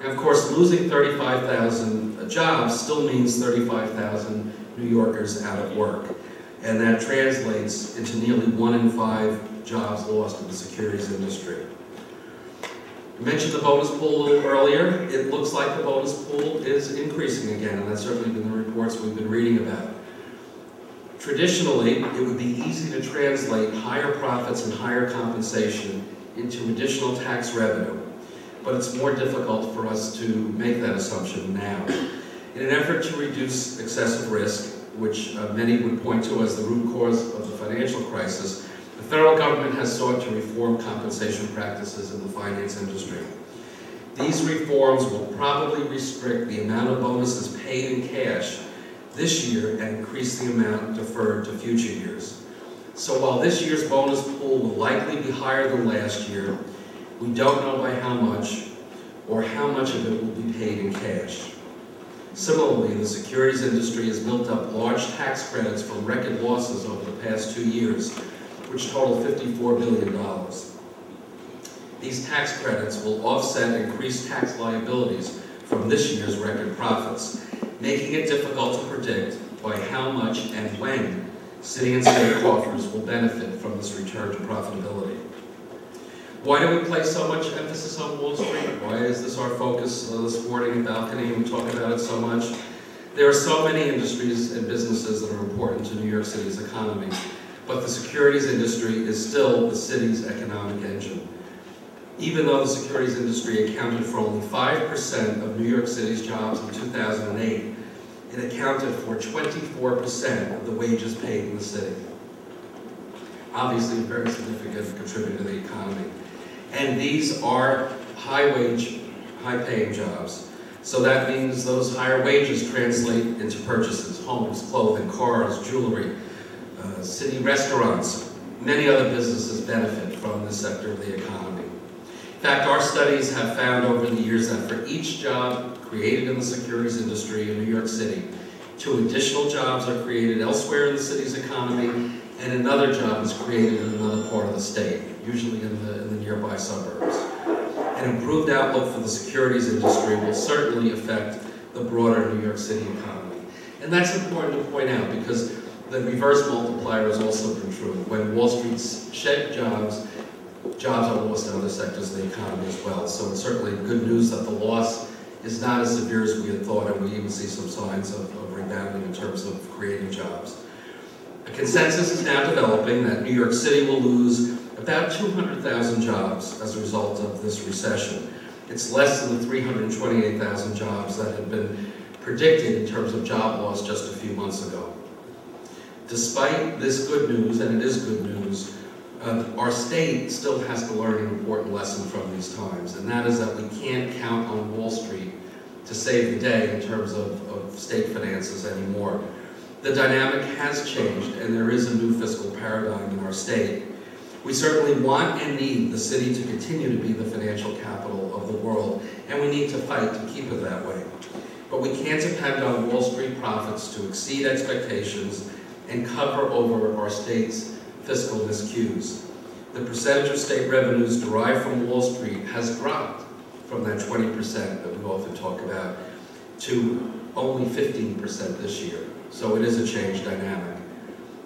And of course, losing 35,000 jobs still means 35,000 New Yorkers out of work. And that translates into nearly 1 in 5 jobs lost in the securities industry. I mentioned the bonus pool a little earlier. It looks like the bonus pool is increasing again, and that's certainly been the reports we've been reading about. Traditionally, it would be easy to translate higher profits and higher compensation into additional tax revenue, but it's more difficult for us to make that assumption now. In an effort to reduce excessive risk, which many would point to as the root cause of the financial crisis, the federal government has sought to reform compensation practices in the finance industry. These reforms will probably restrict the amount of bonuses paid in cash this year and increase the amount deferred to future years. So while this year's bonus pool will likely be higher than last year, we don't know by how much or how much of it will be paid in cash. Similarly, the securities industry has built up large tax credits from record losses over the past 2 years, which total $54 billion. These tax credits will offset increased tax liabilities from this year's record profits, making it difficult to predict by how much and when city and state coffers will benefit from this return to profitability. Why do we place so much emphasis on Wall Street? Why is this our focus this morning at Balcony and we talk about it so much? There are so many industries and businesses that are important to New York City's economy, but the securities industry is still the city's economic engine. Even though the securities industry accounted for only 5% of New York City's jobs in 2008, it accounted for 24% of the wages paid in the city. Obviously, a very significant contributor to the economy. And these are high-wage, high-paying jobs. So that means those higher wages translate into purchases: homes, clothing, cars, jewelry, city restaurants. Many other businesses benefit from this sector of the economy. In fact, our studies have found over the years that for each job created in the securities industry in New York City, 2 additional jobs are created elsewhere in the city's economy, and another job is created in another part of the state, usually in the nearby suburbs. An improved outlook for the securities industry will certainly affect the broader New York City economy. And that's important to point out because the reverse multiplier has also been true. When Wall Street shed jobs, jobs are lost in other sectors of the economy as well. So it's certainly good news that the loss is not as severe as we had thought, and we even see some signs of rebounding in terms of creating jobs. A consensus is now developing that New York City will lose about 200,000 jobs as a result of this recession. It's less than the 328,000 jobs that had been predicted in terms of job loss just a few months ago. Despite this good news, and it is good news, our state still has to learn an important lesson from these times, and that is that we can't count on Wall Street to save the day in terms of state finances anymore. The dynamic has changed, and there is a new fiscal paradigm in our state. We certainly want and need the city to continue to be the financial capital of the world, and we need to fight to keep it that way. But we can't depend on Wall Street profits to exceed expectations and cover over our state's fiscal miscues. The percentage of state revenues derived from Wall Street has dropped from that 20% that we often talk about to only 15% this year. So it is a changed dynamic.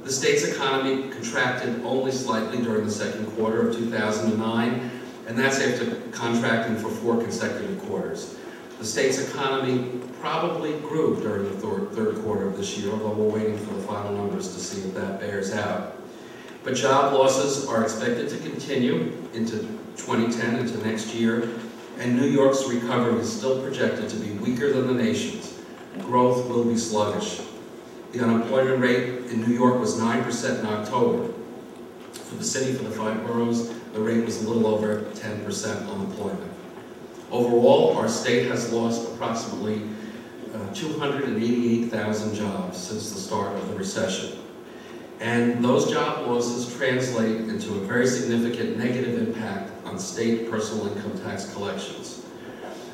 The state's economy contracted only slightly during the second quarter of 2009, and that's after contracting for 4 consecutive quarters. The state's economy probably grew during the third quarter of this year, although we're waiting for the final numbers to see if that bears out. But job losses are expected to continue into 2010, into next year, and New York's recovery is still projected to be weaker than the nation's. Growth will be sluggish. The unemployment rate in New York was 9% in October. For the city, for the 5 boroughs, the rate was a little over 10% unemployment. Overall, our state has lost approximately 288,000 jobs since the start of the recession. And those job losses translate into a very significant negative impact on state personal income tax collections.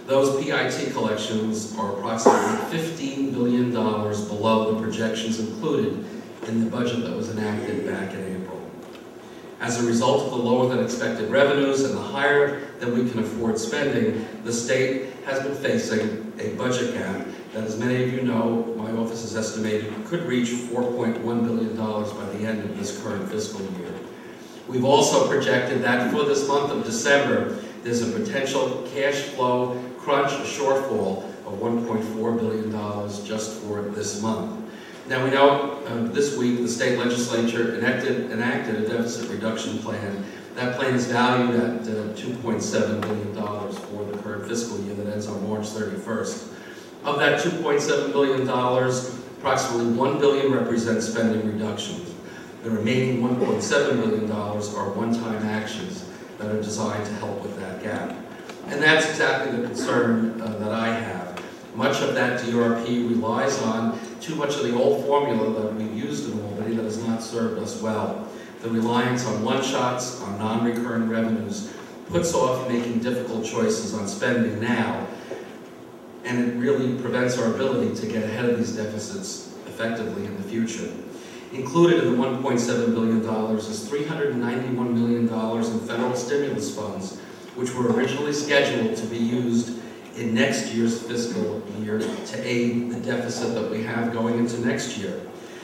Those PIT collections are approximately $15 billion below the projections included in the budget that was enacted back in April. As a result of the lower than expected revenues and the higher than we can afford spending, the state has been facing a budget gap that, as many of you know, my office has estimated could reach $4.1 billion by the end of this current fiscal year. We've also projected that for this month of December, there's a potential cash flow crunch, a shortfall of $1.4 billion just for this month. Now we know this week the state legislature enacted a deficit reduction plan. That plan is valued at $2.7 billion for the current fiscal year that ends on March 31st. Of that $2.7 billion, approximately $1 billion represents spending reductions. The remaining $1.7 billion are one-time actions that are designed to help with that gap. And that's exactly the concern that I have. Much of that DRP relies on too much of the old formula that we've used in Albany that has not served us well. The reliance on one-shots, on non-recurring revenues, puts off making difficult choices on spending now, and it really prevents our ability to get ahead of these deficits effectively in the future. Included in the $1.7 billion is $391 million in federal stimulus funds, which were originally scheduled to be used in next year's fiscal year to aid the deficit that we have going into next year.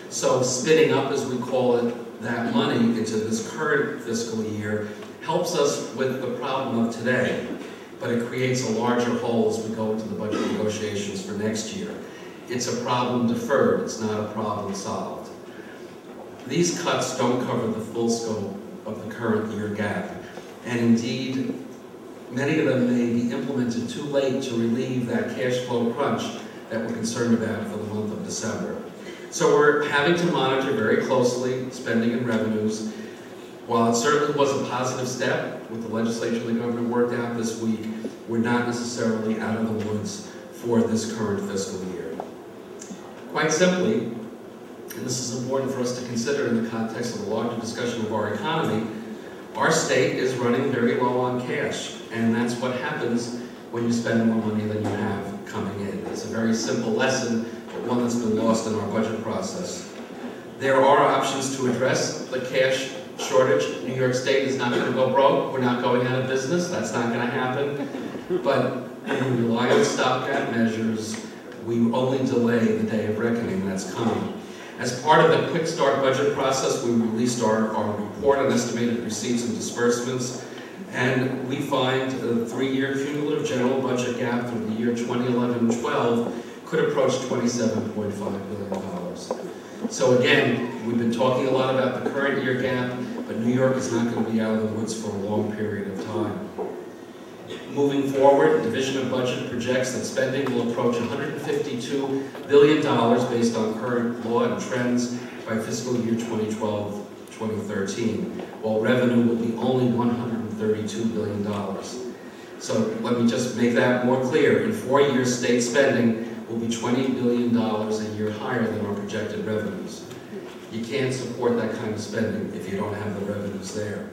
So spinning up, as we call it, that money into this current fiscal year helps us with the problem of today, but it creates a larger hole as we go into the budget negotiations for next year. It's a problem deferred, it's not a problem solved. These cuts don't cover the full scope of the current year gap, and indeed, many of them may be implemented too late to relieve that cash flow crunch that we're concerned about for the month of December. So we're having to monitor very closely spending and revenues. While it certainly was a positive step with the legislation the government worked out this week, we're not necessarily out of the woods for this current fiscal year. Quite simply, and this is important for us to consider in the context of the larger discussion of our economy, our state is running very low on cash, and that's what happens when you spend more money than you have coming in. It's a very simple lesson, but one that's been lost in our budget process. There are options to address the cash shortage. New York State is not going to go broke. We're not going out of business. That's not going to happen. But when we rely on stopgap measures, we only delay the day of reckoning that's coming. As part of the Quick Start budget process, we released our report on estimated receipts and disbursements, and we find the 3-year cumulative general budget gap through the year 2011-12 could approach $27.5 billion. So again, we've been talking a lot about the current year gap, but New York is not going to be out of the woods for a long period of time. Moving forward, the Division of Budget projects that spending will approach $152 billion based on current law and trends by fiscal year 2012-2013, while revenue will be only $132 billion. So let me just make that more clear. In 4 years, state spending will be $20 billion a year higher than our projected revenues. You can't support that kind of spending if you don't have the revenues there.